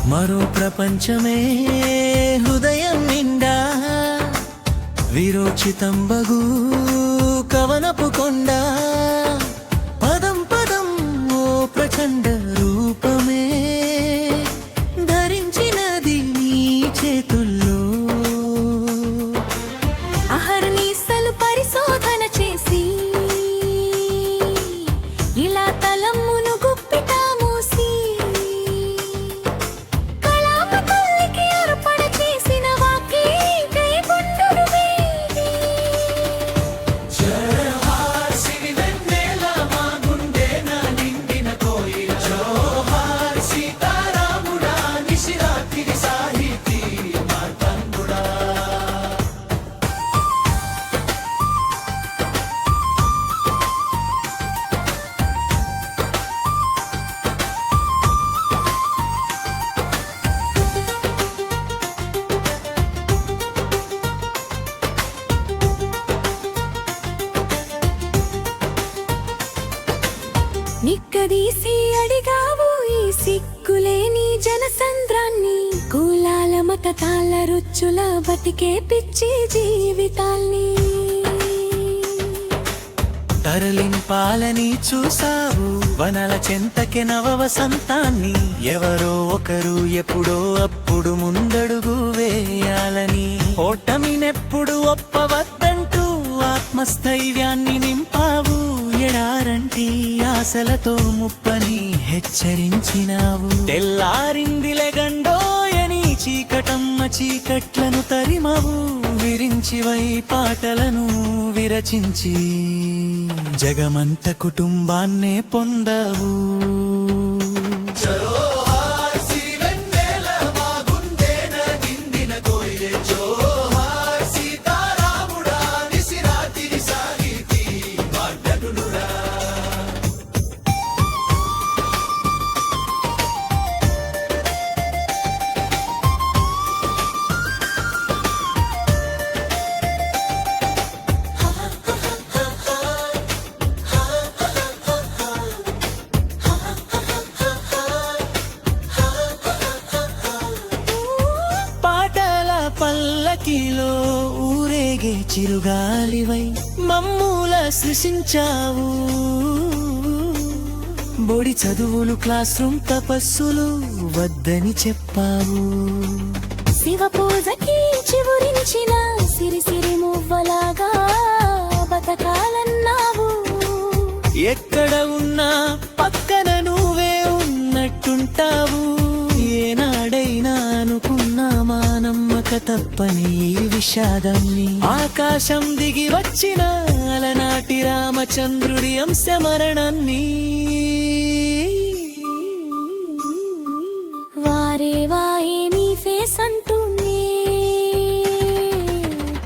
మరో ప్రపంచమే హృదయం నిండా విరోచితంబగు కవనపు కొండ పదం పదం ఓ ప్రచండ రూపమే ధరించినది నీ చేతుల్లో అహర్నిశలు పరిశోధన చేసి ఇలా తలమ్మును గుప్పిట మూసి కళామ తల్లికి అర్పణ చేసిన వాకి కైకొండరు వేది జోహార్ సిరివెన్నెల మా గుండెన నిండిన కోయిల జోహార్ సీతారాముడా నిశిరాత్రి సాహితీ మార్తంగుడా నిక్కదీసి అడిగావు ఈ సిగ్గులేని జనసంద్రాన్ని కులాల మతతాల రుచుల బతికే పిచ్చి జీవితాల్ని తరలింపాలని చూసావు వనల చెంతకి నవ వసంతాన్ని ఎవరో ఒకరు ఎప్పుడో అప్పుడు ముందడుగు వేయాలని ఓటమినెప్పుడు ఒప్పవద్దంటూ ఆత్మస్థైర్యాన్ని నింపావు ఎడారంటి ఆశలతో ముప్పని హెచ్చరించినావు తెల్లారిందిలే గండోయని చీకటమ్మ చీకట్లను తరిమవు విరించివై పాటలను విరచించి జగమంత కుటుంబాన్నే పొందవు పల్లకిలో ఊరేగే చిరుగాలివై మమ్మూల సృశించావు బొడి చదువులు క్లాస్ రూమ్ తపస్సులు వద్దని చెప్పావు శివ పూజకి చివురించిన సిరి సిరి మువ్వలాగా బతకాలన్నావు ఎక్కడ ఉన్నా పక్కన నువ్వే ఉన్నట్టుంటావు ఏనాడైనా అనుకున్నా మా నమ్మక తప్పని ఈ విషాదాన్ని ఆకాశం దిగి వచ్చిన అలనాటి రామచంద్రుడి అంశమరణాన్ని వారే వాయే నీ ఫేస్ అంటూనే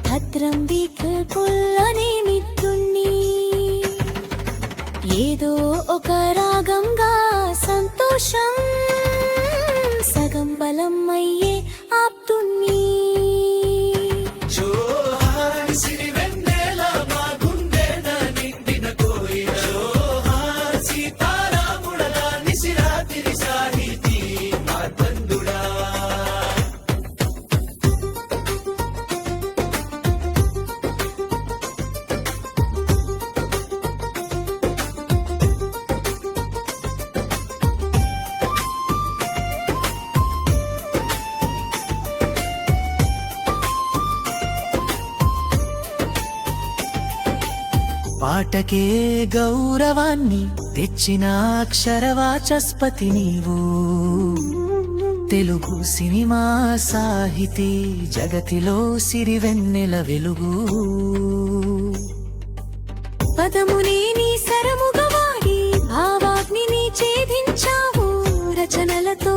భద్రం బిల్కుల్లని మిత్రుణ్ణి ఏదో ఒక రాగంగా సంతోషం సగం బలం అయ్యే ఆప్తుణ్ణి జోహార్ సిరివెన్నెల మా గుండెన నిండిన కోయిల జోహార్ సీతారాముడా నిశిరాత్రి సాహితీ మార్తంగుడా పాటకే గౌరవాన్ని తెచ్చిన అక్షరవాచస్పతి నీవు తెలుగు సినిమా సాహితీ జగతిలో సిరివెన్నెల వెలుగు పదమునే నీ సరముగా వాడి భావాగ్నిని ఛేదించావు రచనలతో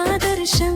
ఆదర్శం